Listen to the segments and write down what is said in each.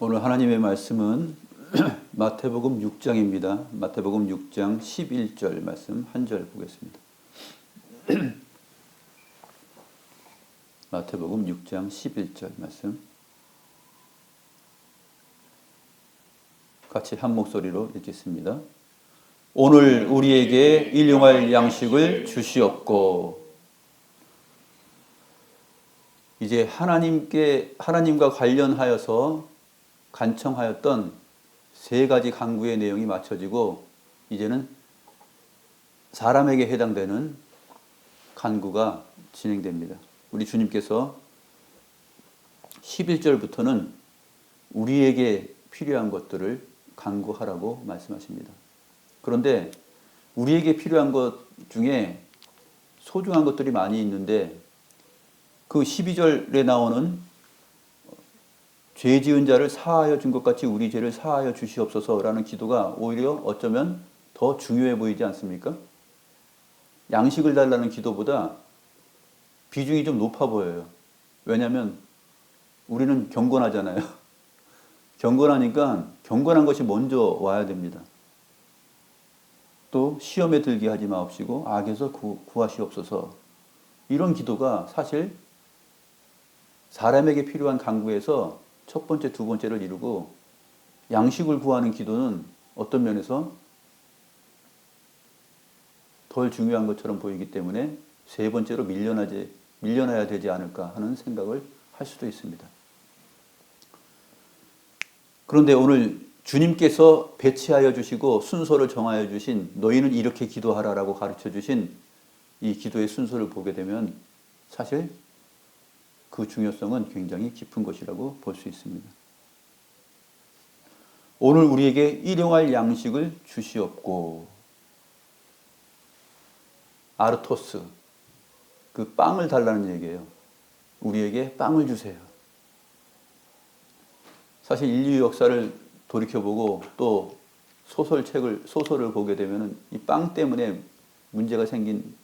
오늘 하나님의 말씀은 마태복음 6장입니다. 마태복음 6장 11절 말씀 한 절 보겠습니다. 마태복음 6장 11절 말씀 같이 한 목소리로 읽겠습니다. 오늘 우리에게 일용할 양식을 주시옵고. 이제 하나님과 관련하여서 간청하였던 세 가지 간구의 내용이 맞춰지고 이제는 사람에게 해당되는 간구가 진행됩니다. 우리 주님께서 11절부터는 우리에게 필요한 것들을 간구하라고 말씀하십니다. 그런데 우리에게 필요한 것 중에 소중한 것들이 많이 있는데 그 12절에 나오는 죄 지은 자를 사하여 준 것 같이 우리 죄를 사하여 주시옵소서라는 기도가 오히려 어쩌면 더 중요해 보이지 않습니까? 양식을 달라는 기도보다 비중이 좀 높아 보여요. 왜냐하면 우리는 경건하잖아요. 경건하니까 경건한 것이 먼저 와야 됩니다. 또 시험에 들게 하지 마옵시고 악에서 구하시옵소서. 이런 기도가 사실 사람에게 필요한 간구에서 첫 번째, 두 번째를 이루고 양식을 구하는 기도는 어떤 면에서 덜 중요한 것처럼 보이기 때문에 세 번째로 밀려나야 되지 않을까 하는 생각을 할 수도 있습니다. 그런데 오늘 주님께서 배치하여 주시고 순서를 정하여 주신 너희는 이렇게 기도하라라고 가르쳐 주신 이 기도의 순서를 보게 되면 사실 그 중요성은 굉장히 깊은 것이라고 볼 수 있습니다. 오늘 우리에게 일용할 양식을 주시옵고. 아르토스, 그 빵을 달라는 얘기예요. 우리에게 빵을 주세요. 사실 인류 역사를 돌이켜보고 또 소설을 보게 되면 이 빵 때문에 문제가 생긴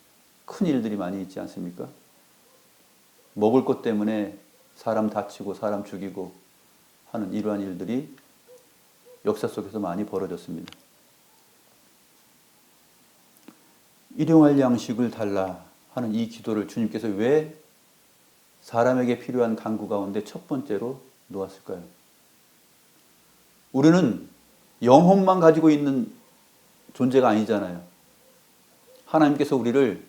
큰 일들이 많이 있지 않습니까? 먹을 것 때문에 사람 다치고 사람 죽이고 하는 이러한 일들이 역사 속에서 많이 벌어졌습니다. 일용할 양식을 달라 하는 이 기도를 주님께서 왜 사람에게 필요한 간구 가운데 첫 번째로 놓았을까요? 우리는 영혼만 가지고 있는 존재가 아니잖아요. 하나님께서 우리를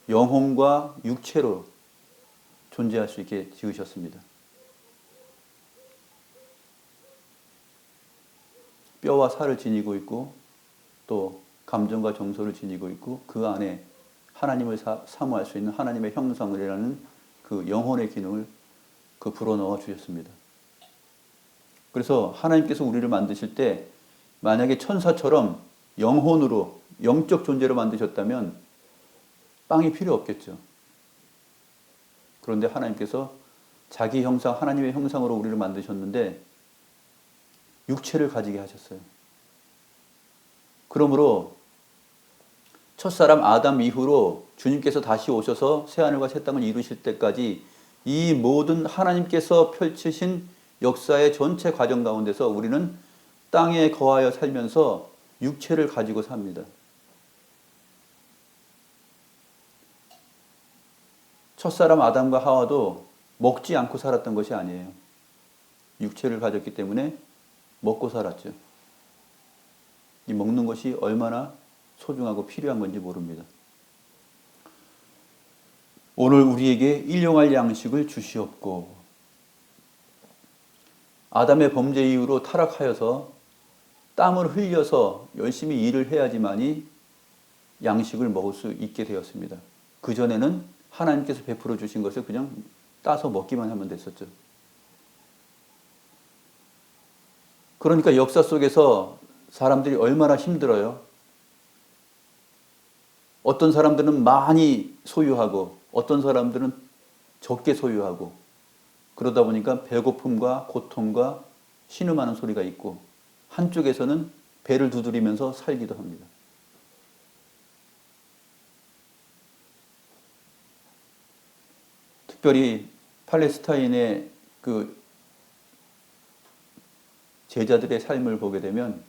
영혼과 육체로 존재할 수 있게 지으셨습니다. 뼈와 살을 지니고 있고 또 감정과 정서를 지니고 있고 그 안에 하나님을 사모할 수 있는 하나님의 형상이라는 그 영혼의 기능을 불어넣어 주셨습니다. 그래서 하나님께서 우리를 만드실 때 만약에 천사처럼 영혼으로 영적 존재로 만드셨다면 빵이 필요 없겠죠. 그런데 하나님께서 자기 형상, 하나님의 형상으로 우리를 만드셨는데 육체를 가지게 하셨어요. 그러므로 첫사람 아담 이후로 주님께서 다시 오셔서 새하늘과 새 땅을 이루실 때까지 이 모든 하나님께서 펼치신 역사의 전체 과정 가운데서 우리는 땅에 거하여 살면서 육체를 가지고 삽니다. 첫사람 아담과 하와도 먹지 않고 살았던 것이 아니에요. 육체를 가졌기 때문에 먹고 살았죠. 이 먹는 것이 얼마나 소중하고 필요한 건지 모릅니다. 오늘 우리에게 일용할 양식을 주시옵고. 아담의 범죄 이후로 타락하여서 땀을 흘려서 열심히 일을 해야지만이 양식을 먹을 수 있게 되었습니다. 그전에는 하나님께서 베풀어 주신 것을 그냥 따서 먹기만 하면 됐었죠. 그러니까 역사 속에서 사람들이 얼마나 힘들어요. 어떤 사람들은 많이 소유하고 어떤 사람들은 적게 소유하고 그러다 보니까 배고픔과 고통과 신음하는 소리가 있고 한쪽에서는 배를 두드리면서 살기도 합니다. 특별히 팔레스타인의 그 제자들의 삶을 보게 되면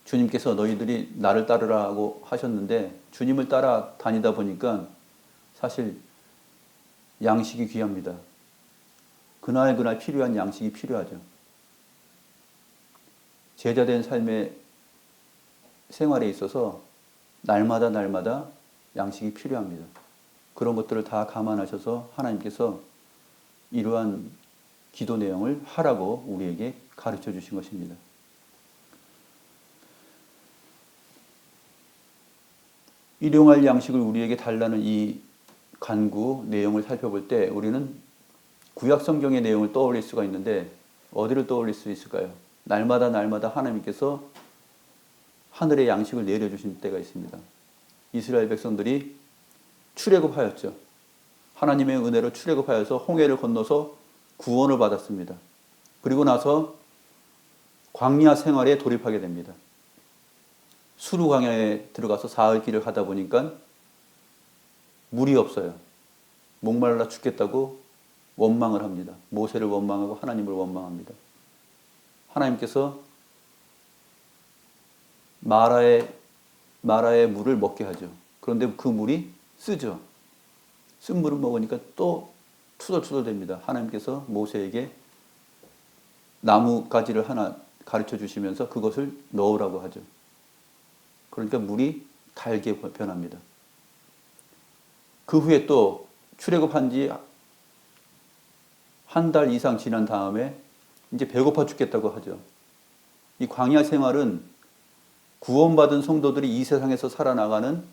주님께서 너희들이 나를 따르라고 하셨는데 주님을 따라 다니다 보니까 사실 양식이 귀합니다. 그날 필요한 양식이 필요하죠. 제자된 삶의 생활에 있어서 날마다 양식이 필요합니다. 그런 것들을 다 감안하셔서 하나님께서 이러한 기도 내용을 하라고 우리에게 가르쳐 주신 것입니다. 일용할 양식을 우리에게 달라는 이 간구 내용을 살펴볼 때 우리는 구약 성경의 내용을 떠올릴 수가 있는데 어디를 떠올릴 수 있을까요? 날마다 하나님께서 하늘의 양식을 내려주신 때가 있습니다. 이스라엘 백성들이 출애굽하였죠. 하나님의 은혜로 출애굽하여서 홍해를 건너서 구원을 받았습니다. 그리고 나서 광야 생활에 돌입하게 됩니다. 수루 광야에 들어가서 사흘 길을 가다 보니까 물이 없어요. 목말라 죽겠다고 원망을 합니다. 모세를 원망하고 하나님을 원망합니다. 하나님께서 마라의 물을 먹게 하죠. 그런데 그 물이 쓰죠. 쓴 물을 먹으니까 또 투덜투덜 됩니다. 하나님께서 모세에게 나무 가지를 하나 가르쳐 주시면서 그것을 넣으라고 하죠. 그러니까 물이 달게 변합니다. 그 후에 또 출애굽한 지 한 달 이상 지난 다음에 이제 배고파 죽겠다고 하죠. 이 광야 생활은 구원받은 성도들이 이 세상에서 살아나가는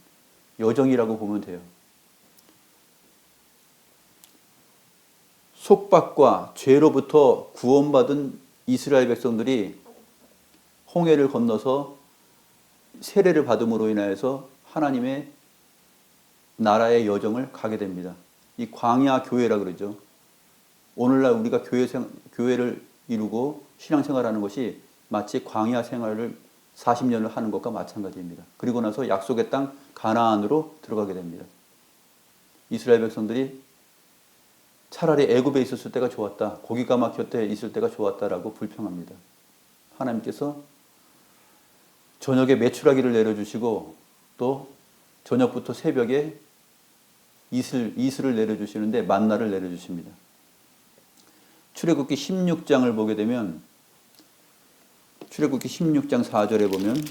여정이라고 보면 돼요. 속박과 죄로부터 구원받은 이스라엘 백성들이 홍해를 건너서 세례를 받음으로 인하여서 하나님의 나라의 여정을 가게 됩니다. 이 광야 교회라 그러죠. 오늘날 우리가 교회를 이루고 신앙생활하는 것이 마치 광야 생활을 40년을 하는 것과 마찬가지입니다. 그리고 나서 약속의 땅 가나안으로 들어가게 됩니다. 이스라엘 백성들이 차라리 애굽에 있었을 때가 좋았다. 고기가 막혔을 때 있을 때가 좋았다라고 불평합니다. 하나님께서 저녁에 메추라기를 내려주시고 또 저녁부터 새벽에 이슬을 내려주시는데 만나를 내려주십니다. 출애굽기 16장을 보게 되면 출애굽기 16장 4절에 보면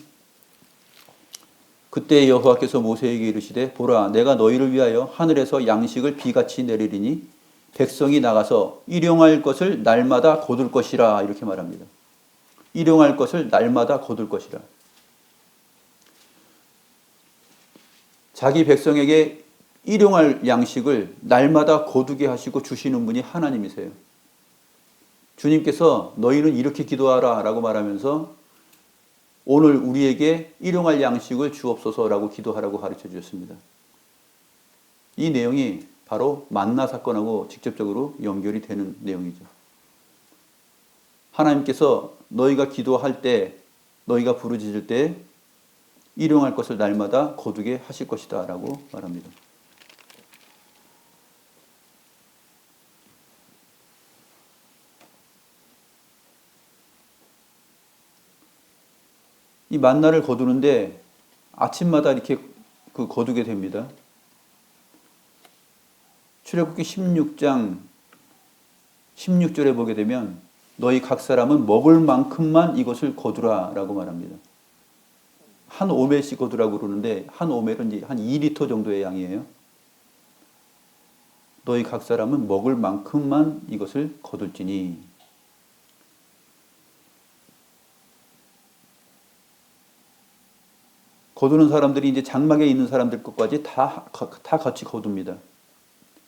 그때 여호와께서 모세에게 이르시되 보라 내가 너희를 위하여 하늘에서 양식을 비같이 내리리니 백성이 나가서 일용할 것을 날마다 거둘 것이라 이렇게 말합니다. 일용할 것을 날마다 거둘 것이라. 자기 백성에게 일용할 양식을 날마다 거두게 하시고 주시는 분이 하나님이세요. 주님께서 너희는 이렇게 기도하라 라고 말하면서 오늘 우리에게 일용할 양식을 주옵소서라고 기도하라고 가르쳐 주셨습니다. 이 내용이 바로 만나 사건하고 직접적으로 연결이 되는 내용이죠. 하나님께서 너희가 기도할 때, 너희가 부르짖을 때 일용할 것을 날마다 거두게 하실 것이다 라고 말합니다. 이 만나를 거두는데 아침마다 이렇게 거두게 됩니다. 출애굽기 16장 16절에 보게 되면 너희 각 사람은 먹을 만큼만 이것을 거두라 라고 말합니다. 한 오멜씩 거두라고 그러는데 한 오멜은 한 2리터 정도의 양이에요. 너희 각 사람은 먹을 만큼만 이것을 거둘지니. 거두는 사람들이 이제 장막에 있는 사람들 것까지 다 같이 거둡니다.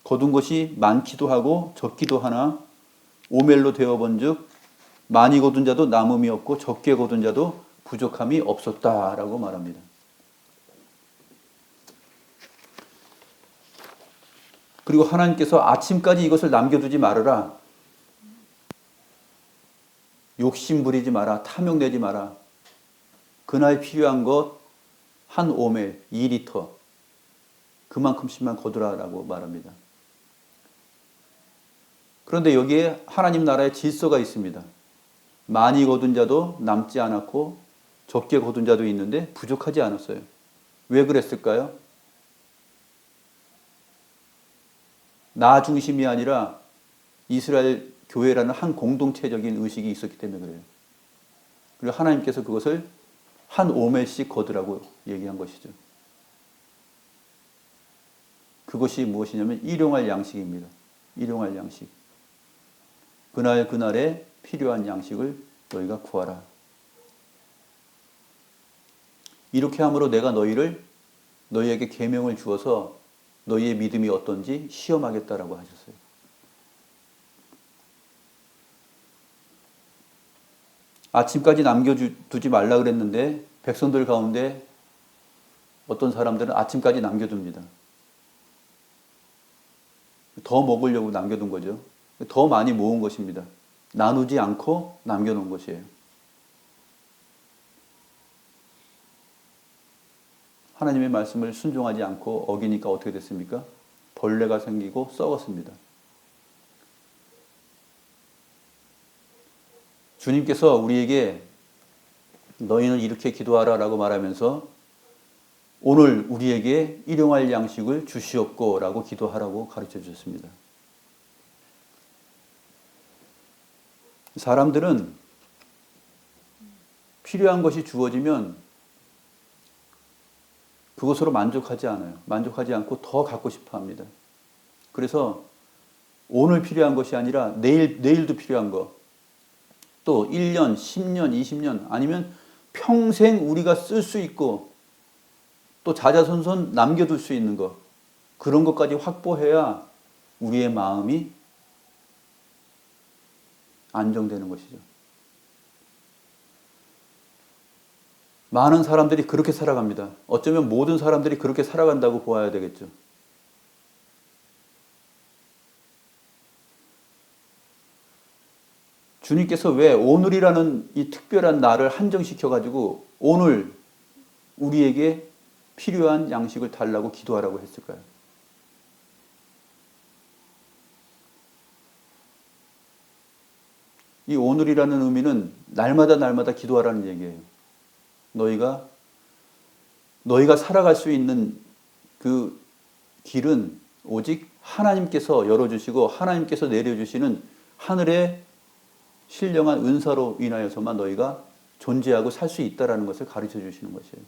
거둔 것이 많기도 하고 적기도 하나 오멜로 되어본 즉 많이 거둔 자도 남음이 없고 적게 거둔 자도 부족함이 없었다라고 말합니다. 그리고 하나님께서 아침까지 이것을 남겨두지 말아라. 욕심 부리지 마라. 탐욕내지 마라. 그날 필요한 것 한 오멜, 2리터 그만큼씩만 거두라라고 말합니다. 그런데 여기에 하나님 나라의 질서가 있습니다. 많이 거둔 자도 남지 않았고 적게 거둔 자도 있는데 부족하지 않았어요. 왜 그랬을까요? 나 중심이 아니라 이스라엘 교회라는 한 공동체적인 의식이 있었기 때문에 그래요. 그리고 하나님께서 그것을 한 오멜씩 거두라고 얘기한 것이죠. 그것이 무엇이냐면 일용할 양식입니다. 일용할 양식. 그날 그날에 필요한 양식을 너희가 구하라. 이렇게 함으로 내가 너희에게 계명을 주어서 너희의 믿음이 어떤지 시험하겠다라고 하셨어요. 아침까지 남겨두지 말라 그랬는데 백성들 가운데 어떤 사람들은 아침까지 남겨둡니다. 더 먹으려고 남겨둔 거죠. 더 많이 모은 것입니다. 나누지 않고 남겨놓은 것이에요. 하나님의 말씀을 순종하지 않고 어기니까 어떻게 됐습니까? 벌레가 생기고 썩었습니다. 주님께서 우리에게 너희는 이렇게 기도하라 라고 말하면서 오늘 우리에게 일용할 양식을 주시옵고 라고 기도하라고 가르쳐 주셨습니다. 사람들은 필요한 것이 주어지면 그것으로 만족하지 않아요. 만족하지 않고 더 갖고 싶어 합니다. 그래서 오늘 필요한 것이 아니라 내일도 필요한 것, 또 1년, 10년, 20년 아니면 평생 우리가 쓸 수 있고 또 자자손손 남겨둘 수 있는 것, 그런 것까지 확보해야 우리의 마음이 안정되는 것이죠. 많은 사람들이 그렇게 살아갑니다. 어쩌면 모든 사람들이 그렇게 살아간다고 보아야 되겠죠. 주님께서 왜 오늘이라는 이 특별한 날을 한정시켜가지고 오늘 우리에게 필요한 양식을 달라고 기도하라고 했을까요? 이 오늘이라는 의미는 날마다 기도하라는 얘기예요. 너희가 살아갈 수 있는 그 길은 오직 하나님께서 열어주시고 하나님께서 내려주시는 하늘의 신령한 은사로 인하여서만 너희가 존재하고 살 수 있다는 것을 가르쳐 주시는 것이에요.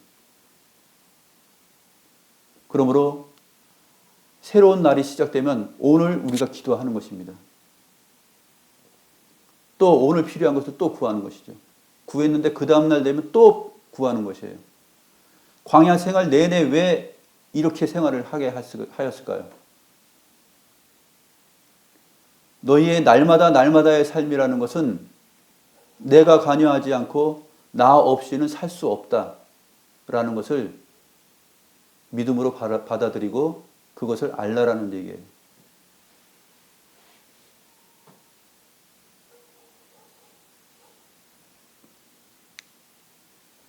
그러므로 새로운 날이 시작되면 오늘 우리가 기도하는 것입니다. 또 오늘 필요한 것을 또 구하는 것이죠. 구했는데 그 다음날 되면 또 구하는 것이에요. 광야 생활 내내 왜 이렇게 생활을 하게 하였을까요? 너희의 날마다의 삶이라는 것은 내가 관여하지 않고 나 없이는 살 수 없다라는 것을 믿음으로 받아들이고 그것을 알라라는 얘기예요.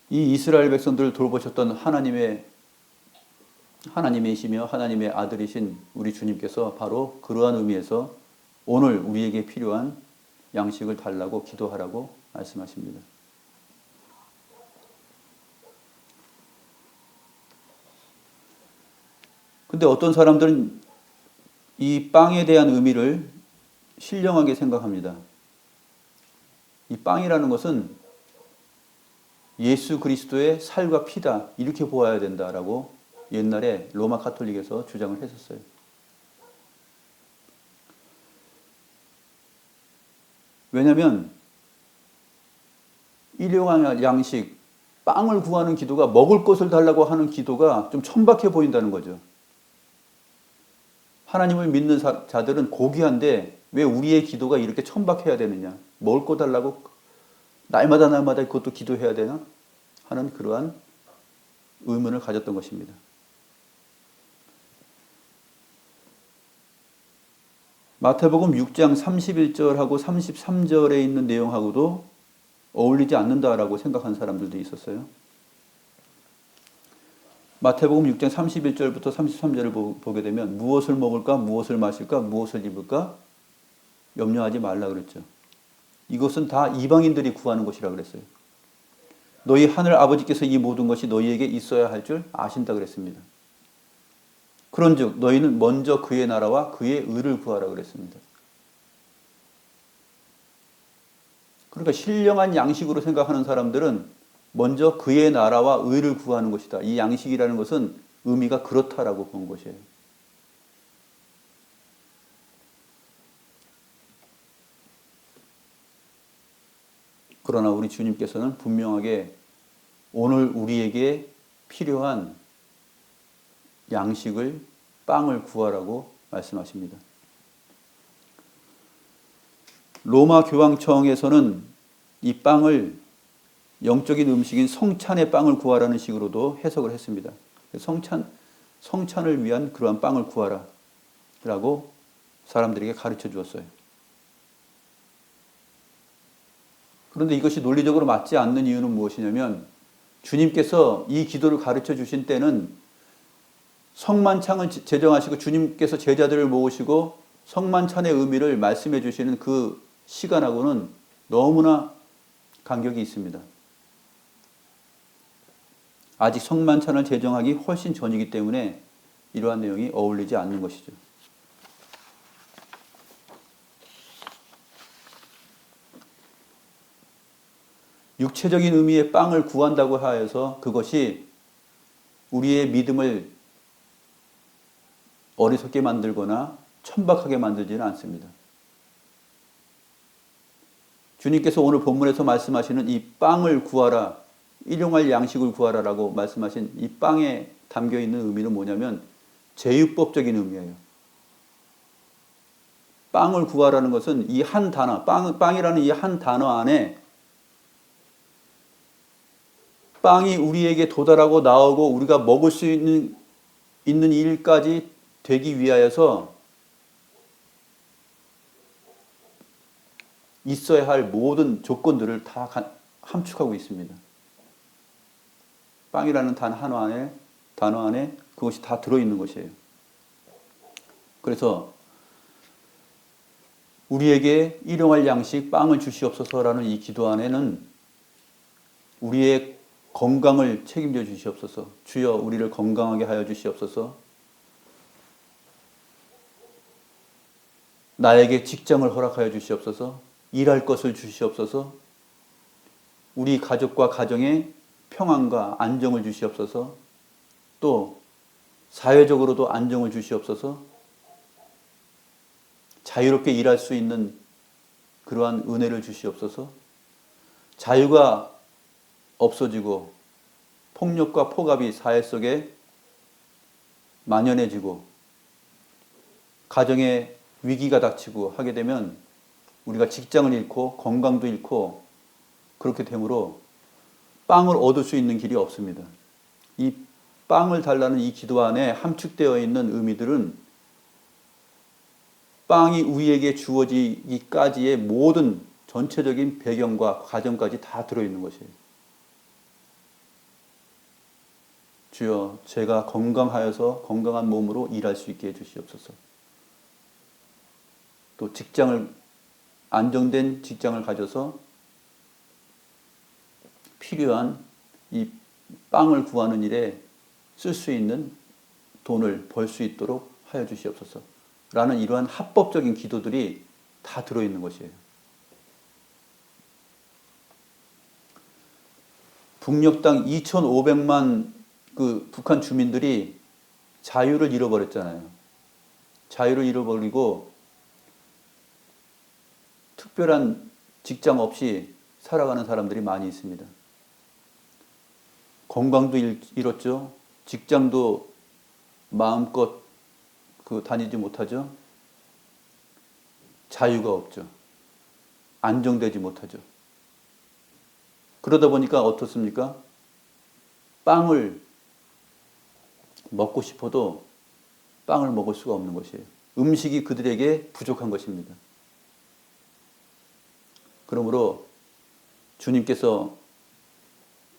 이 이스라엘 백성들을 돌보셨던 하나님이시며 하나님의 아들이신 우리 주님께서 바로 그러한 의미에서 오늘 우리에게 필요한 양식을 달라고 기도하라고 말씀하십니다. 근데 어떤 사람들은 이 빵에 대한 의미를 신령하게 생각합니다. 이 빵이라는 것은 예수 그리스도의 살과 피다 이렇게 보아야 된다라고 옛날에 로마 카톨릭에서 주장을 했었어요. 왜냐하면 일용할 양식, 빵을 구하는 기도가 먹을 것을 달라고 하는 기도가 좀 천박해 보인다는 거죠. 하나님을 믿는 자들은 고귀한데 왜 우리의 기도가 이렇게 천박해야 되느냐? 먹을 거 달라고 날마다 그것도 기도해야 되나? 하는 그러한 의문을 가졌던 것입니다. 마태복음 6장 31절하고 33절에 있는 내용하고도 어울리지 않는다라고 생각한 사람들도 있었어요. 마태복음 6장 31절부터 33절을 보게 되면 무엇을 먹을까, 무엇을 마실까, 무엇을 입을까 염려하지 말라 그랬죠. 이것은 다 이방인들이 구하는 것이라 그랬어요. 너희 하늘 아버지께서 이 모든 것이 너희에게 있어야 할 줄 아신다 그랬습니다. 그런즉 너희는 먼저 그의 나라와 그의 의를 구하라 그랬습니다. 그러니까 신령한 양식으로 생각하는 사람들은 먼저 그의 나라와 의를 구하는 것이다. 이 양식이라는 것은 의미가 그렇다라고 본 것이에요. 그러나 우리 주님께서는 분명하게 오늘 우리에게 필요한 양식을, 빵을 구하라고 말씀하십니다. 로마 교황청에서는 이 빵을 영적인 음식인 성찬의 빵을 구하라는 식으로도 해석을 했습니다. 성찬을 위한 그러한 빵을 구하라 라고 사람들에게 가르쳐 주었어요. 그런데 이것이 논리적으로 맞지 않는 이유는 무엇이냐면 주님께서 이 기도를 가르쳐 주신 때는 성만찬을 제정하시고 주님께서 제자들을 모으시고 성만찬의 의미를 말씀해 주시는 그 시간하고는 너무나 간격이 있습니다. 아직 성만찬을 제정하기 훨씬 전이기 때문에 이러한 내용이 어울리지 않는 것이죠. 육체적인 의미의 빵을 구한다고 하여서 그것이 우리의 믿음을 어리석게 만들거나 천박하게 만들지는 않습니다. 주님께서 오늘 본문에서 말씀하시는 이 빵을 구하라, 일용할 양식을 구하라라고 말씀하신 이 빵에 담겨 있는 의미는 뭐냐면 제휴법적인 의미예요. 빵을 구하라는 것은 이 한 단어, 빵이라는 이 한 단어 안에 빵이 우리에게 도달하고 나오고 우리가 먹을 수 있는 일까지 되기 위하여서 있어야 할 모든 조건들을 다 함축하고 있습니다. 빵이라는 단어 안에 그것이 다 들어있는 것이에요. 그래서 우리에게 일용할 양식 빵을 주시옵소서라는 이 기도 안에는 우리의 건강을 책임져 주시옵소서. 주여 우리를 건강하게 하여 주시옵소서. 나에게 직장을 허락하여 주시옵소서. 일할 것을 주시옵소서. 우리 가족과 가정에 평안과 안정을 주시옵소서. 또 사회적으로도 안정을 주시옵소서. 자유롭게 일할 수 있는 그러한 은혜를 주시옵소서. 자유가 없어지고 폭력과 폭압이 사회 속에 만연해지고 가정에 위기가 닥치고 하게 되면 우리가 직장을 잃고 건강도 잃고 그렇게 되므로 빵을 얻을 수 있는 길이 없습니다. 이 빵을 달라는 이 기도 안에 함축되어 있는 의미들은 빵이 우리에게 주어지기까지의 모든 전체적인 배경과 과정까지 다 들어있는 것이에요. 주여 제가 건강하여서 건강한 몸으로 일할 수 있게 해주시옵소서. 또 안정된 직장을 가져서 필요한 이 빵을 구하는 일에 쓸 수 있는 돈을 벌 수 있도록 하여 주시옵소서. 라는 이러한 합법적인 기도들이 다 들어있는 것이에요. 북녘 땅 2,500만 그 북한 주민들이 자유를 잃어버렸잖아요. 자유를 잃어버리고 특별한 직장 없이 살아가는 사람들이 많이 있습니다. 건강도 잃었죠. 직장도 마음껏 다니지 못하죠. 자유가 없죠. 안정되지 못하죠. 그러다 보니까 어떻습니까? 빵을 먹고 싶어도 빵을 먹을 수가 없는 것이에요. 음식이 그들에게 부족한 것입니다. 그러므로 주님께서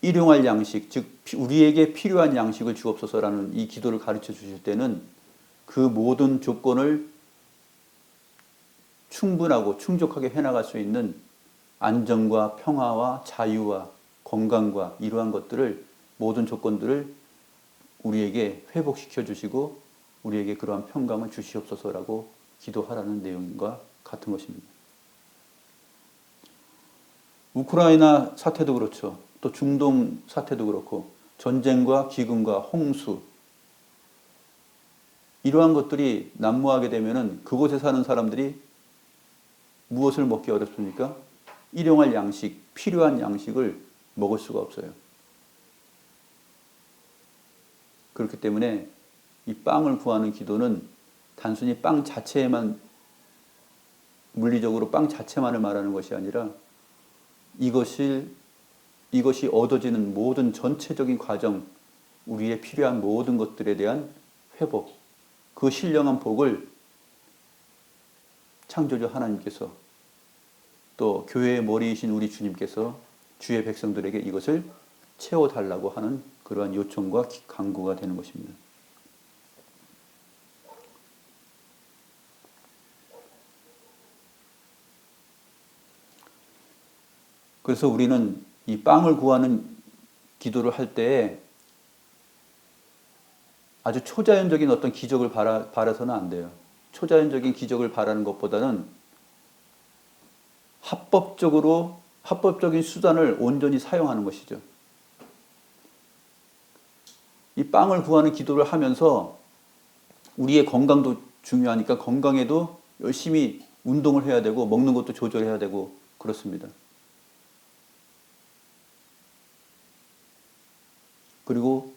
일용할 양식, 즉 우리에게 필요한 양식을 주옵소서라는 이 기도를 가르쳐 주실 때는 그 모든 조건을 충분하고 충족하게 해나갈 수 있는 안정과 평화와 자유와 건강과 이러한 것들을 모든 조건들을 우리에게 회복시켜 주시고 우리에게 그러한 평강을 주시옵소서라고 기도하라는 내용과 같은 것입니다. 우크라이나 사태도 그렇죠. 또 중동 사태도 그렇고 전쟁과 기근과 홍수 이러한 것들이 난무하게 되면은 그곳에 사는 사람들이 무엇을 먹기 어렵습니까? 일용할 양식, 필요한 양식을 먹을 수가 없어요. 그렇기 때문에 이 빵을 구하는 기도는 단순히 빵 자체에만 물리적으로 빵 자체만을 말하는 것이 아니라 이것이 얻어지는 모든 전체적인 과정, 우리의 필요한 모든 것들에 대한 회복, 그 신령한 복을 창조주 하나님께서 또 교회의 머리이신 우리 주님께서 주의 백성들에게 이것을 채워달라고 하는 그러한 요청과 간구가 되는 것입니다. 그래서 우리는 이 빵을 구하는 기도를 할 때에 아주 초자연적인 어떤 기적을 바라서는 안 돼요. 초자연적인 기적을 바라는 것보다는 합법적인 수단을 온전히 사용하는 것이죠. 이 빵을 구하는 기도를 하면서 우리의 건강도 중요하니까 건강에도 열심히 운동을 해야 되고 먹는 것도 조절해야 되고 그렇습니다. 그리고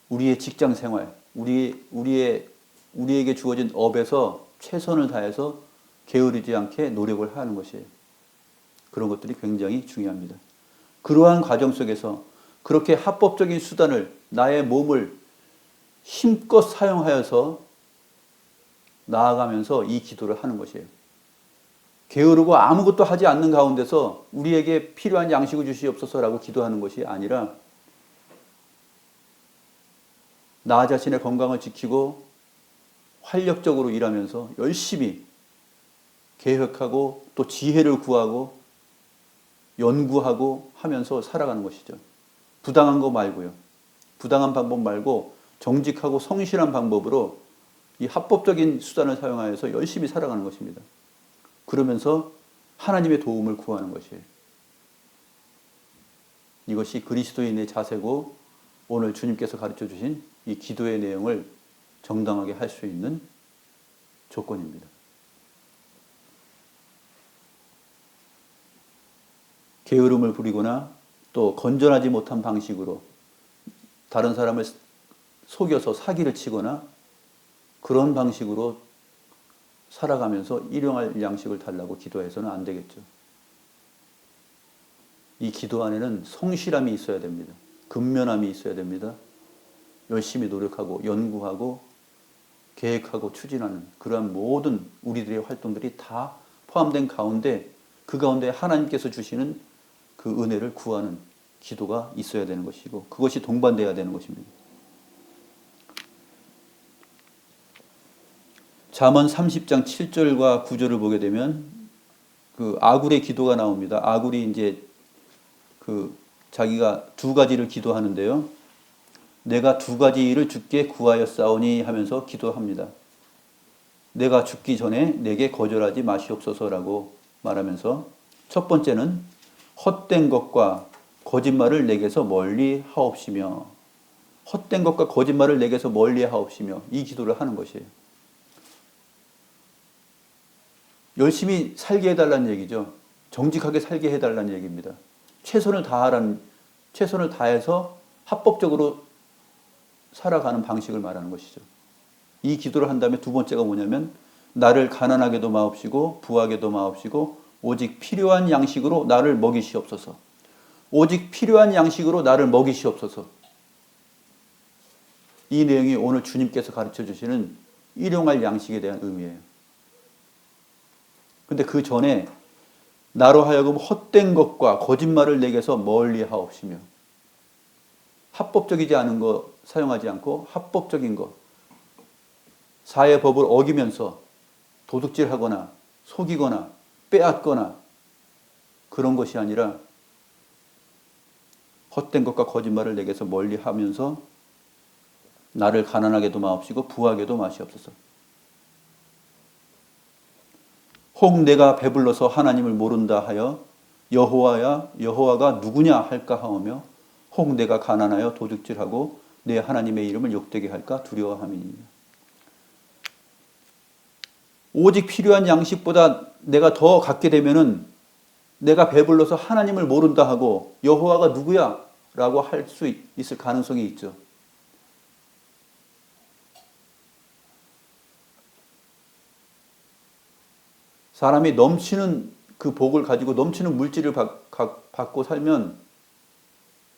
우리의 직장 생활, 우리에게 주어진 업에서 최선을 다해서 게으르지 않게 노력을 하는 것이에요. 그런 것들이 굉장히 중요합니다. 그러한 과정 속에서 그렇게 합법적인 수단을 나의 몸을 힘껏 사용하여서 나아가면서 이 기도를 하는 것이에요. 게으르고 아무것도 하지 않는 가운데서 우리에게 필요한 양식을 주시옵소서라고 기도하는 것이 아니라 나 자신의 건강을 지키고 활력적으로 일하면서 열심히 계획하고 또 지혜를 구하고 연구하고 하면서 살아가는 것이죠. 부당한 거 말고요. 부당한 방법 말고 정직하고 성실한 방법으로 이 합법적인 수단을 사용하여서 열심히 살아가는 것입니다. 그러면서 하나님의 도움을 구하는 것이에요. 이것이 그리스도인의 자세고 오늘 주님께서 가르쳐 주신 이 기도의 내용을 정당하게 할 수 있는 조건입니다. 게으름을 부리거나 또 건전하지 못한 방식으로 다른 사람을 속여서 사기를 치거나 그런 방식으로 살아가면서 일용할 양식을 달라고 기도해서는 안 되겠죠. 이 기도 안에는 성실함이 있어야 됩니다. 근면함이 있어야 됩니다. 열심히 노력하고 연구하고 계획하고 추진하는 그러한 모든 우리들의 활동들이 다 포함된 가운데 그 가운데 하나님께서 주시는 그 은혜를 구하는 기도가 있어야 되는 것이고 그것이 동반되어야 되는 것입니다. 잠언 30장 7절과 9절을 보게 되면 그 아굴의 기도가 나옵니다. 아굴이 이제 그 자기가 두 가지를 기도하는데요. 내가 두 가지를 주께 구하였사오니 하면서 기도합니다. 내가 죽기 전에 내게 거절하지 마시옵소서라고 말하면서 첫 번째는 헛된 것과 거짓말을 내게서 멀리 하옵시며 헛된 것과 거짓말을 내게서 멀리 하옵시며 이 기도를 하는 것이에요. 열심히 살게 해달라는 얘기죠. 정직하게 살게 해달라는 얘기입니다. 최선을 다해서 합법적으로 살아가는 방식을 말하는 것이죠. 이 기도를 한 다음에 두 번째가 뭐냐면 나를 가난하게도 마옵시고 부하게도 마옵시고 오직 필요한 양식으로 나를 먹이시옵소서. 오직 필요한 양식으로 나를 먹이시옵소서. 이 내용이 오늘 주님께서 가르쳐 주시는 일용할 양식에 대한 의미예요. 근데 그 전에 나로 하여금 헛된 것과 거짓말을 내게서 멀리 하옵시며 합법적이지 않은 것 사용하지 않고 합법적인 것 사회 법을 어기면서 도둑질하거나 속이거나 빼앗거나 그런 것이 아니라 헛된 것과 거짓말을 내게서 멀리 하면서 나를 가난하게도 마옵시고 부하게도 마시옵소서. 혹 내가 배불러서 하나님을 모른다 하여 여호와가 누구냐 할까 하오며 혹 내가 가난하여 도둑질하고 내 하나님의 이름을 욕되게 할까 두려워함이니라. 오직 필요한 양식보다 내가 더 갖게 되면은 내가 배불러서 하나님을 모른다 하고 여호와가 누구야? 라고 할 수 있을 가능성이 있죠. 사람이 넘치는 그 복을 가지고 넘치는 물질을 받고 살면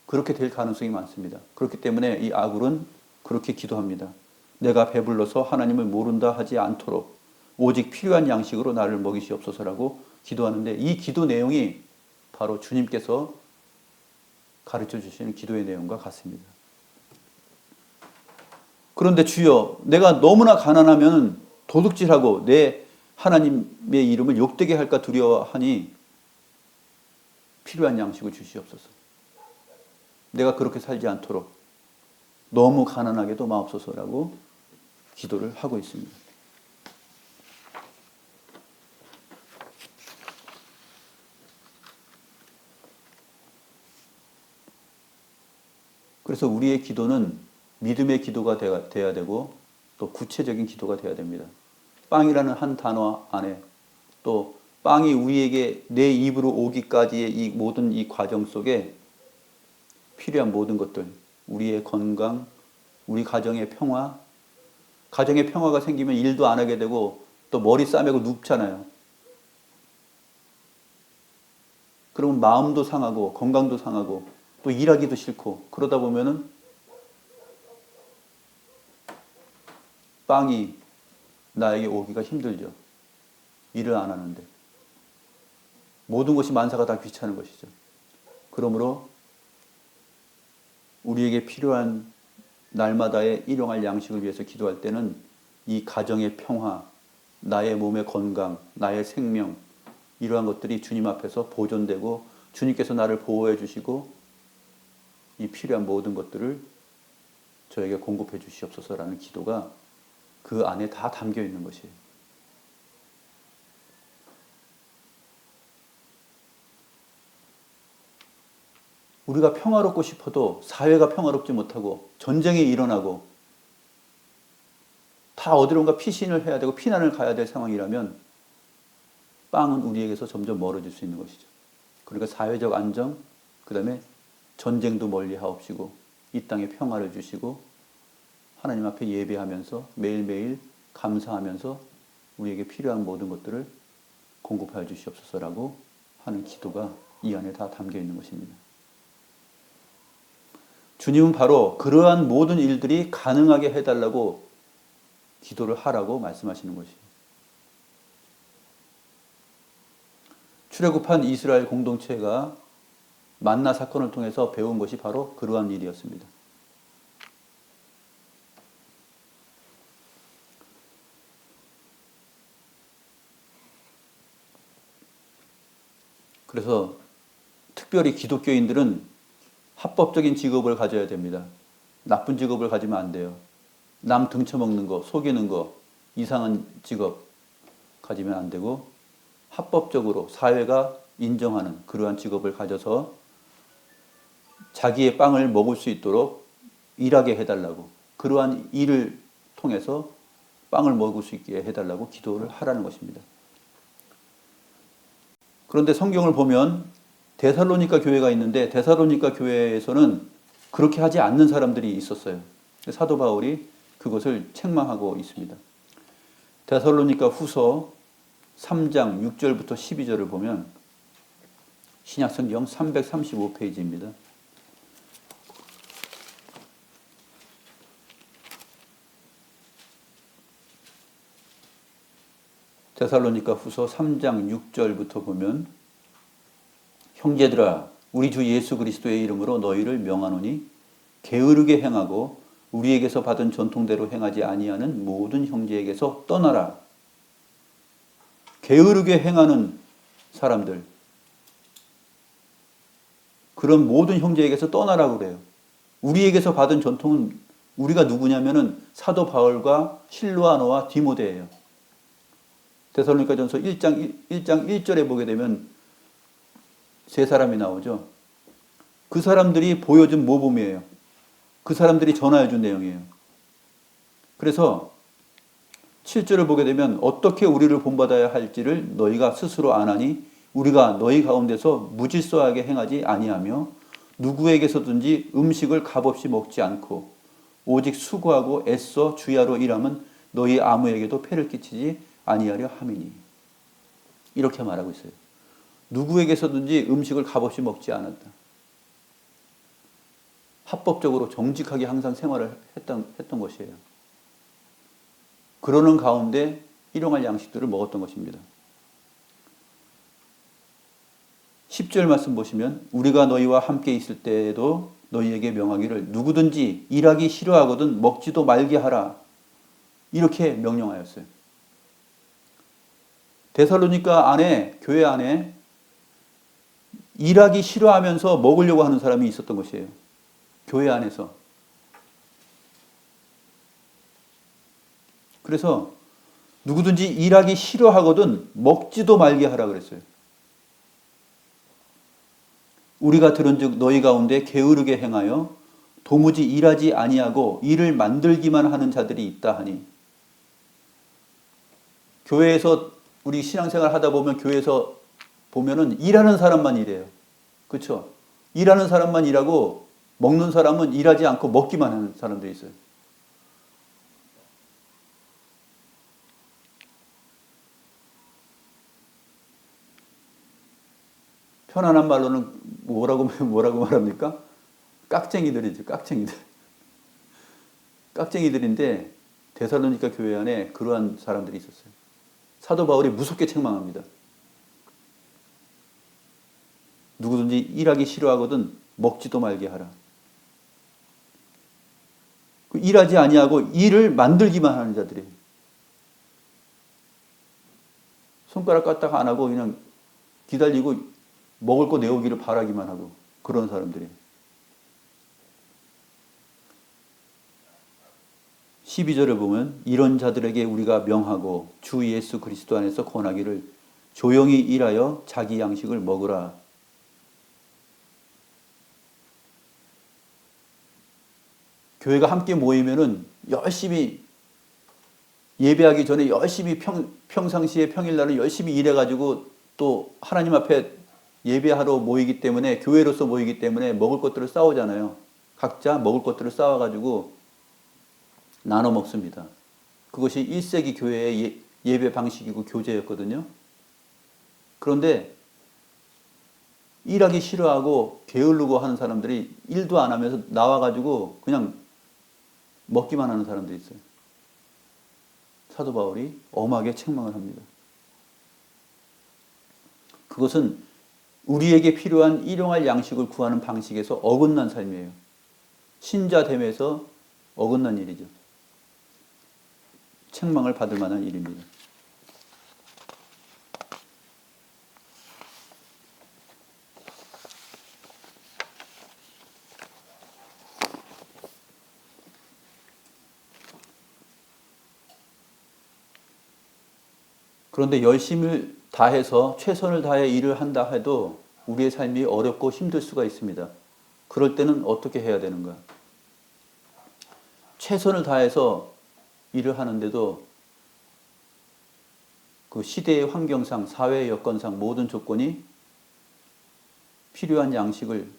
그렇게 될 가능성이 많습니다. 그렇기 때문에 이 아굴은 그렇게 기도합니다. 내가 배불러서 하나님을 모른다 하지 않도록 오직 필요한 양식으로 나를 먹이시옵소서라고 기도하는데 이 기도 내용이 바로 주님께서 가르쳐 주시는 기도의 내용과 같습니다. 그런데 주여, 내가 너무나 가난하면 도둑질하고 내 하나님의 이름을 욕되게 할까 두려워하니 필요한 양식을 주시옵소서. 내가 그렇게 살지 않도록 너무 가난하게도 마옵소서라고 기도를 하고 있습니다. 그래서 우리의 기도는 믿음의 기도가 돼야 되고 또 구체적인 기도가 돼야 됩니다. 빵이라는 한 단어 안에 또 빵이 우리에게 내 입으로 오기까지의 이 모든 이 과정 속에 필요한 모든 것들, 우리의 건강, 우리 가정의 평화, 가정의 평화가 생기면 일도 안 하게 되고 또 머리 싸매고 눕잖아요. 그러면 마음도 상하고 건강도 상하고 또 일하기도 싫고 그러다 보면은 빵이 나에게 오기가 힘들죠. 일을 안 하는데. 모든 것이 만사가 다 귀찮은 것이죠. 그러므로 우리에게 필요한 날마다의 일용할 양식을 위해서 기도할 때는 이 가정의 평화, 나의 몸의 건강, 나의 생명 이러한 것들이 주님 앞에서 보존되고 주님께서 나를 보호해 주시고 이 필요한 모든 것들을 저에게 공급해 주시옵소서라는 기도가 그 안에 다 담겨 있는 것이에요. 우리가 평화롭고 싶어도 사회가 평화롭지 못하고 전쟁이 일어나고 다 어디론가 피신을 해야 되고 피난을 가야 될 상황이라면 빵은 우리에게서 점점 멀어질 수 있는 것이죠. 그러니까 사회적 안정, 그 다음에 전쟁도 멀리 하옵시고 이 땅에 평화를 주시고 하나님 앞에 예배하면서 매일매일 감사하면서 우리에게 필요한 모든 것들을 공급하여 주시옵소서라고 하는 기도가 이 안에 다 담겨 있는 것입니다. 주님은 바로 그러한 모든 일들이 가능하게 해달라고 기도를 하라고 말씀하시는 것이에요. 출애굽한 이스라엘 공동체가 만나 사건을 통해서 배운 것이 바로 그러한 일이었습니다. 그래서 특별히 기독교인들은 합법적인 직업을 가져야 됩니다. 나쁜 직업을 가지면 안 돼요. 남 등쳐먹는 거, 속이는 거, 이상한 직업 가지면 안 되고 합법적으로 사회가 인정하는 그러한 직업을 가져서 자기의 빵을 먹을 수 있도록 일하게 해달라고, 그러한 일을 통해서 빵을 먹을 수 있게 해달라고 기도를 하라는 것입니다. 그런데 성경을 보면 데살로니가 교회가 있는데 데살로니가 교회에서는 그렇게 하지 않는 사람들이 있었어요. 사도 바울이 그것을 책망하고 있습니다. 데살로니가 후서 3장 6절부터 12절을 보면 신약성경 335페이지입니다. 데살로니가 후서 3장 6절부터 보면 형제들아 우리 주 예수 그리스도의 이름으로 너희를 명하노니 게으르게 행하고 우리에게서 받은 전통대로 행하지 아니하는 모든 형제에게서 떠나라. 게으르게 행하는 사람들, 그런 모든 형제에게서 떠나라고 그래요. 우리에게서 받은 전통은 우리가 누구냐면은 사도 바울과 실로아노와 디모데예요. 데살로니가전서 1장 1절에 보게 되면 세 사람이 나오죠. 그 사람들이 보여준 모범이에요. 그 사람들이 전하해 준 내용이에요. 그래서 7절을 보게 되면 어떻게 우리를 본받아야 할지를 너희가 스스로 아나니 우리가 너희 가운데서 무질서하게 행하지 아니하며 누구에게서든지 음식을 값없이 먹지 않고 오직 수고하고 애써 주야로 일하면 너희 아무에게도 폐를 끼치지 아니하려 함이니. 이렇게 말하고 있어요. 누구에게서든지 음식을 값없이 먹지 않았다. 합법적으로 정직하게 항상 생활을 했던 것이에요. 그러는 가운데 일용할 양식들을 먹었던 것입니다. 10절 말씀 보시면 우리가 너희와 함께 있을 때에도 너희에게 명하기를 누구든지 일하기 싫어하거든 먹지도 말게 하라. 이렇게 명령하였어요. 데살로니가 안에, 교회 안에 일하기 싫어하면서 먹으려고 하는 사람이 있었던 것이에요. 교회 안에서. 그래서 누구든지 일하기 싫어하거든 먹지도 말게 하라 그랬어요. 우리가 들은즉 너희 가운데 게으르게 행하여 도무지 일하지 아니하고 일을 만들기만 하는 자들이 있다 하니. 교회에서 우리 신앙생활 하다 보면 교회에서 보면은 일하는 사람만 일해요. 그렇죠? 일하는 사람만 일하고 먹는 사람은 일하지 않고 먹기만 하는 사람들이 있어요. 편안한 말로는 뭐라고 말합니까? 깍쟁이들이죠. 깍쟁이들. 깍쟁이들인데 데살로니가 교회 안에 그러한 사람들이 있었어요. 사도 바울이 무섭게 책망합니다. 누구든지 일하기 싫어하거든 먹지도 말게 하라. 일하지 아니하고 일을 만들기만 하는 자들이. 손가락 까딱 안 하고 그냥 기다리고 먹을 거 내오기를 바라기만 하고 그런 사람들이. 12절을 보면 이런 자들에게 우리가 명하고 주 예수 그리스도 안에서 권하기를 조용히 일하여 자기 양식을 먹으라. 교회가 함께 모이면은 열심히 예배하기 전에 열심히 평상시에 평일날은 열심히 일해가지고 또 하나님 앞에 예배하러 모이기 때문에 교회로서 모이기 때문에 먹을 것들을 싸우잖아요. 각자 먹을 것들을 싸워가지고 나눠 먹습니다. 그것이 1세기 교회의 예배 방식이고 교제였거든요. 그런데 일하기 싫어하고 게으르고 하는 사람들이 일도 안 하면서 나와가지고 그냥 먹기만 하는 사람들이 있어요. 사도 바울이 엄하게 책망을 합니다. 그것은 우리에게 필요한 일용할 양식을 구하는 방식에서 어긋난 삶이에요. 신자됨에서 어긋난 일이죠. 책망을 받을 만한 일입니다. 그런데 열심을 다해서 최선을 다해 일을 한다 해도 우리의 삶이 어렵고 힘들 수가 있습니다. 그럴 때는 어떻게 해야 되는가? 최선을 다해서 일을 하는데도 그 시대의 환경상, 사회의 여건상 모든 조건이 필요한 양식을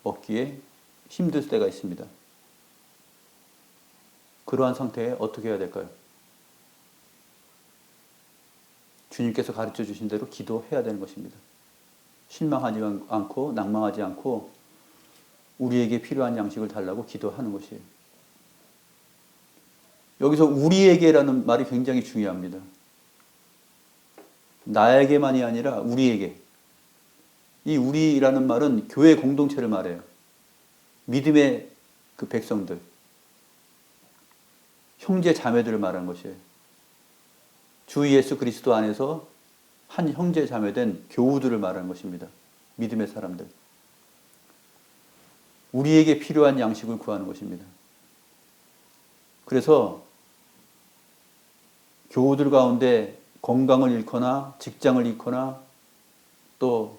얻기에 힘들 때가 있습니다. 그러한 상태에 어떻게 해야 될까요? 주님께서 가르쳐 주신 대로 기도해야 되는 것입니다. 실망하지 않고 낭망하지 않고 우리에게 필요한 양식을 달라고 기도하는 것이에요. 여기서 우리에게라는 말이 굉장히 중요합니다. 나에게만이 아니라 우리에게. 이 우리라는 말은 교회 공동체를 말해요. 믿음의 그 백성들, 형제 자매들을 말하는 것이에요. 주 예수 그리스도 안에서 한 형제 자매된 교우들을 말하는 것입니다. 믿음의 사람들. 우리에게 필요한 양식을 구하는 것입니다. 그래서 교우들 가운데 건강을 잃거나 직장을 잃거나 또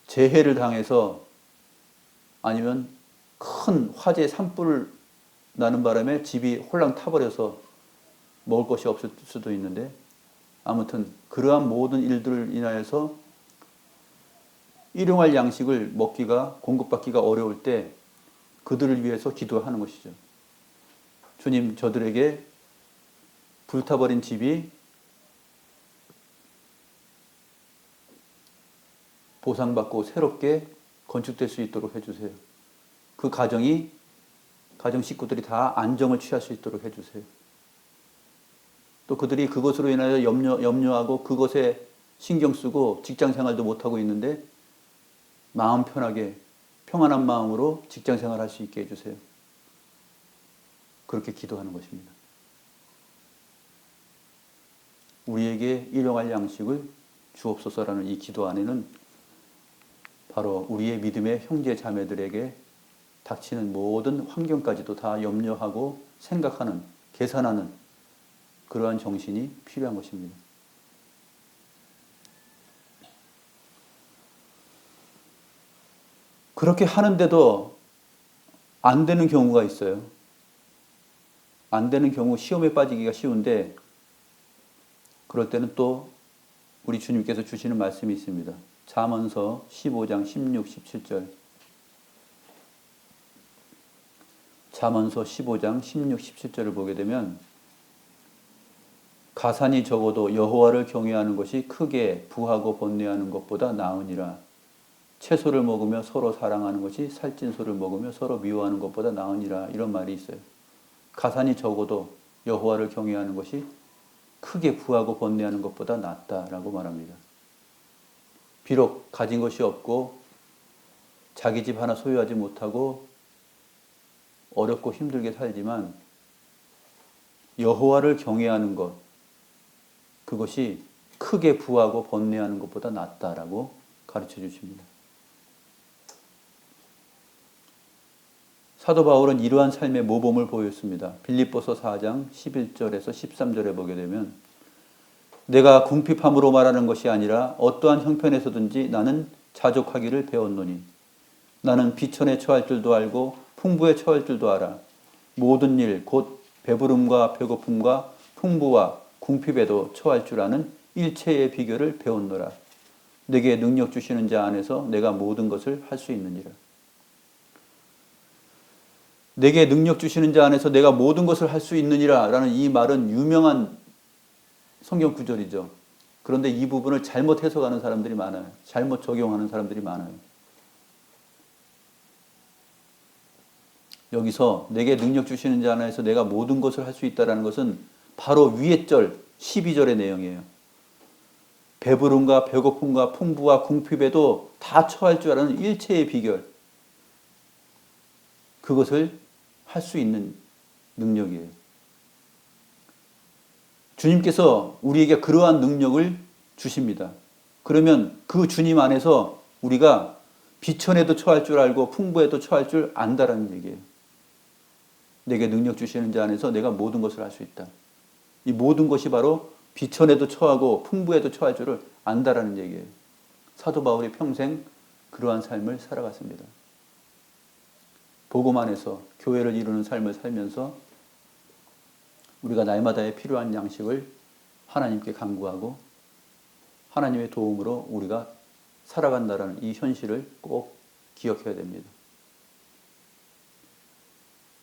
재해를 당해서 아니면 큰 화재 산불 나는 바람에 집이 홀랑 타버려서 먹을 것이 없을 수도 있는데 아무튼 그러한 모든 일들을 인하여서 일용할 양식을 먹기가 공급받기가 어려울 때 그들을 위해서 기도하는 것이죠. 주님, 저들에게 불타버린 집이 보상받고 새롭게 건축될 수 있도록 해주세요. 그 가정 식구들이 다 안정을 취할 수 있도록 해주세요. 또 그들이 그것으로 인하여 염려하고 그것에 신경 쓰고 직장 생활도 못하고 있는데 마음 편하게 평안한 마음으로 직장 생활할 수 있게 해주세요. 그렇게 기도하는 것입니다. 우리에게 일용할 양식을 주옵소서라는 이 기도 안에는 바로 우리의 믿음의 형제 자매들에게 닥치는 모든 환경까지도 다 염려하고 생각하는, 계산하는 그러한 정신이 필요한 것입니다. 그렇게 하는데도 안 되는 경우가 있어요. 안 되는 경우 시험에 빠지기가 쉬운데 그럴 때는 또 우리 주님께서 주시는 말씀이 있습니다. 잠언서 15장 16, 17절. 잠언서 15장 16, 17절을 보게 되면 가산이 적어도 여호와를 경외하는 것이 크게 부하고 번뇌하는 것보다 나으니라. 채소를 먹으며 서로 사랑하는 것이 살찐 소를 먹으며 서로 미워하는 것보다 나으니라. 이런 말이 있어요. 가산이 적어도 여호와를 경외하는 것이 크게 부하고 번뇌하는 것보다 낫다라고 말합니다. 비록 가진 것이 없고 자기 집 하나 소유하지 못하고 어렵고 힘들게 살지만 여호와를 경외하는 것, 그것이 크게 부하고 번뇌하는 것보다 낫다라고 가르쳐 주십니다. 사도 바울은 이러한 삶의 모범을 보였습니다. 빌립보서 4장 11절에서 13절에 보게 되면 내가 궁핍함으로 말하는 것이 아니라 어떠한 형편에서든지 나는 자족하기를 배웠노니 나는 비천에 처할 줄도 알고 풍부에 처할 줄도 알아. 모든 일 곧 배부름과 배고픔과 풍부와 궁핍에도 처할 줄 아는 일체의 비결을 배웠노라. 내게 능력 주시는 자 안에서 내가 모든 것을 할 수 있느니라. 내게 능력 주시는 자 안에서 내가 모든 것을 할 수 있느니라 라는 이 말은 유명한 성경 구절이죠. 그런데 이 부분을 잘못 해석하는 사람들이 많아요. 잘못 적용하는 사람들이 많아요. 여기서 내게 능력 주시는 자 안에서 내가 모든 것을 할 수 있다는 것은 바로 위의 절 12절의 내용이에요. 배부름과 배고픔과 풍부와 궁핍에도 다 처할 줄 아는 일체의 비결, 그것을 할 수 있는 능력이에요. 주님께서 우리에게 그러한 능력을 주십니다. 그러면 그 주님 안에서 우리가 비천에도 처할 줄 알고 풍부에도 처할 줄 안다라는 얘기예요. 내게 능력 주시는 자 안에서 내가 모든 것을 할 수 있다. 이 모든 것이 바로 비천에도 처하고 풍부에도 처할 줄을 안다라는 얘기예요. 사도 바울이 평생 그러한 삶을 살아갔습니다. 복음 안에서 교회를 이루는 삶을 살면서 우리가 날마다의 필요한 양식을 하나님께 간구하고 하나님의 도움으로 우리가 살아간다라는 이 현실을 꼭 기억해야 됩니다.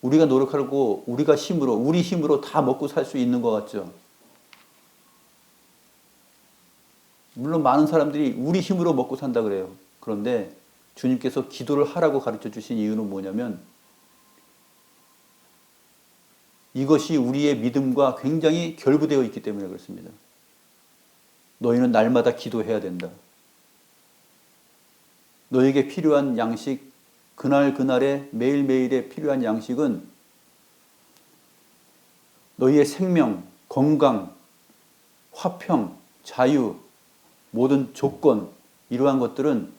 우리가 노력하고 우리 힘으로 다 먹고 살 수 있는 것 같죠? 물론 많은 사람들이 우리 힘으로 먹고 산다 그래요. 그런데 주님께서 기도를 하라고 가르쳐 주신 이유는 뭐냐면 이것이 우리의 믿음과 굉장히 결부되어 있기 때문에 그렇습니다. 너희는 날마다 기도해야 된다. 너에게 필요한 양식, 그날그날의 매일매일의 필요한 양식은 너희의 생명, 건강, 화평, 자유, 모든 조건, 이러한 것들은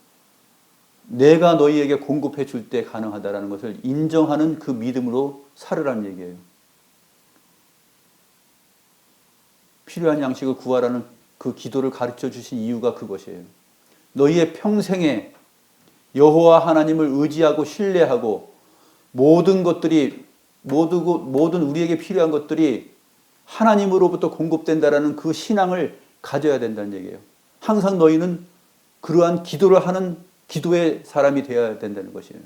내가 너희에게 공급해 줄 때 가능하다라는 것을 인정하는 그 믿음으로 살으라는 얘기예요. 필요한 양식을 구하라는 그 기도를 가르쳐 주신 이유가 그것이에요. 너희의 평생에 여호와 하나님을 의지하고 신뢰하고 모든 것들이 모든 우리에게 필요한 것들이 하나님으로부터 공급된다라는 그 신앙을 가져야 된다는 얘기예요. 항상 너희는 그러한 기도를 하는 기도의 사람이 되어야 된다는 것이에요.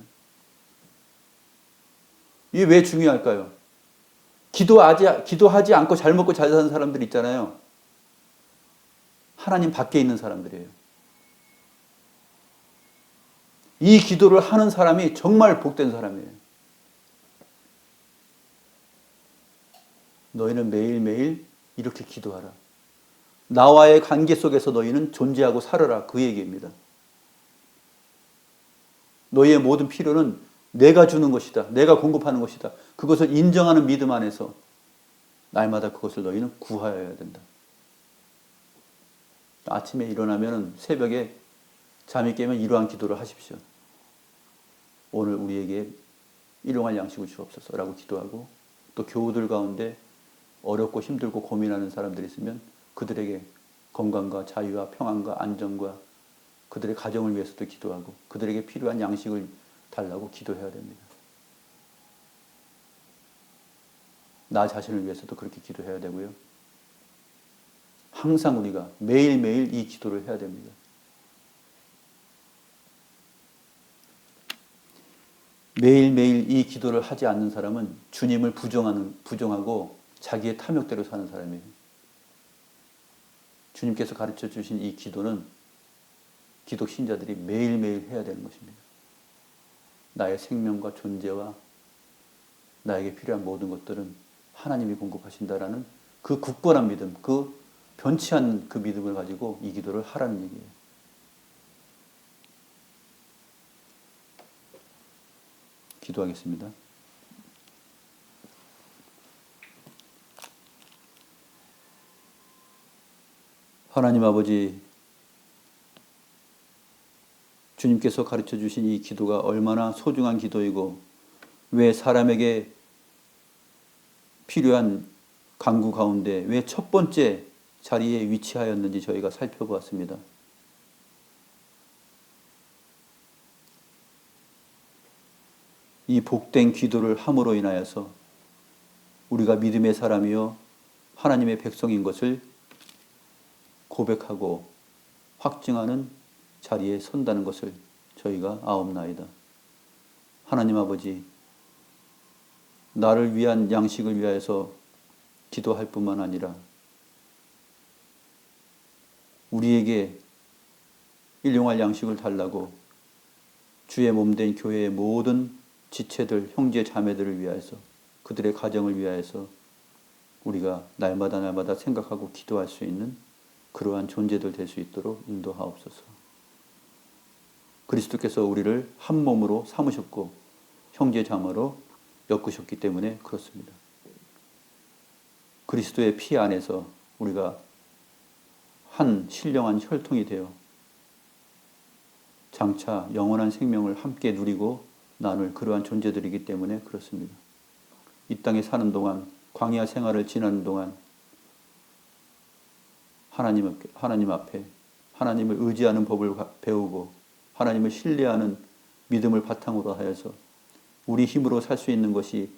이게 왜 중요할까요? 기도하지 않고 잘 먹고 잘 사는 사람들 있잖아요. 하나님 밖에 있는 사람들이에요. 이 기도를 하는 사람이 정말 복된 사람이에요. 너희는 매일매일 이렇게 기도하라. 나와의 관계 속에서 너희는 존재하고 살아라. 그 얘기입니다. 너희의 모든 필요는 내가 주는 것이다. 내가 공급하는 것이다. 그것을 인정하는 믿음 안에서 날마다 그것을 너희는 구하여야 된다. 아침에 일어나면 새벽에 잠이 깨면 이러한 기도를 하십시오. 오늘 우리에게 일용할 양식을 주옵소서라고 기도하고, 또 교우들 가운데 어렵고 힘들고 고민하는 사람들이 있으면 그들에게 건강과 자유와 평안과 안정과 그들의 가정을 위해서도 기도하고 그들에게 필요한 양식을 달라고 기도해야 됩니다. 나 자신을 위해서도 그렇게 기도해야 되고요. 항상 우리가 매일매일 이 기도를 해야 됩니다. 매일매일 이 기도를 하지 않는 사람은 주님을 부정하고 자기의 탐욕대로 사는 사람이에요. 주님께서 가르쳐 주신 이 기도는 기독 신자들이 매일매일 해야 되는 것입니다. 나의 생명과 존재와 나에게 필요한 모든 것들은 하나님이 공급하신다라는 그 굳건한 믿음, 그 변치 않는 그 믿음을 가지고 이 기도를 하라는 얘기예요. 기도하겠습니다. 하나님 아버지, 주님께서 가르쳐 주신 이 기도가 얼마나 소중한 기도이고 왜 사람에게 필요한 간구 가운데 왜 첫 번째 자리에 위치하였는지 저희가 살펴보았습니다. 이 복된 기도를 함으로 인하여서 우리가 믿음의 사람이요 하나님의 백성인 것을 고백하고 확증하는 자리에 선다는 것을 저희가 아옵나이다. 하나님 아버지, 나를 위한 양식을 위하여서 기도할 뿐만 아니라 우리에게 일용할 양식을 달라고 주의 몸된 교회의 모든 지체들, 형제 자매들을 위하여서 그들의 가정을 위하여서 우리가 날마다 생각하고 기도할 수 있는 그러한 존재들 될 수 있도록 인도하옵소서. 그리스도께서 우리를 한 몸으로 삼으셨고 형제 자매로 엮으셨기 때문에 그렇습니다. 그리스도의 피 안에서 우리가 한 신령한 혈통이 되어 장차 영원한 생명을 함께 누리고 나눌 그러한 존재들이기 때문에 그렇습니다. 이 땅에 사는 동안, 광야 생활을 지나는 동안 하나님 앞에 하나님을 의지하는 법을 배우고 하나님을 신뢰하는 믿음을 바탕으로 하여서 우리 힘으로 살 수 있는 것이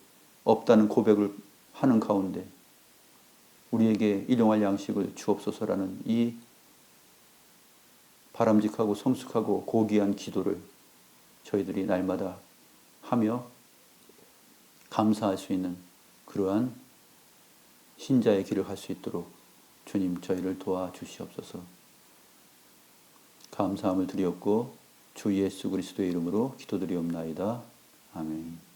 없다는 고백을 하는 가운데 우리에게 일용할 양식을 주옵소서라는 이 바람직하고 성숙하고 고귀한 기도를 저희들이 날마다 하며 감사할 수 있는 그러한 신자의 길을 갈 수 있도록 주님 저희를 도와주시옵소서. 감사함을 드리옵고 주 예수 그리스도의 이름으로 기도드리옵나이다. 아멘.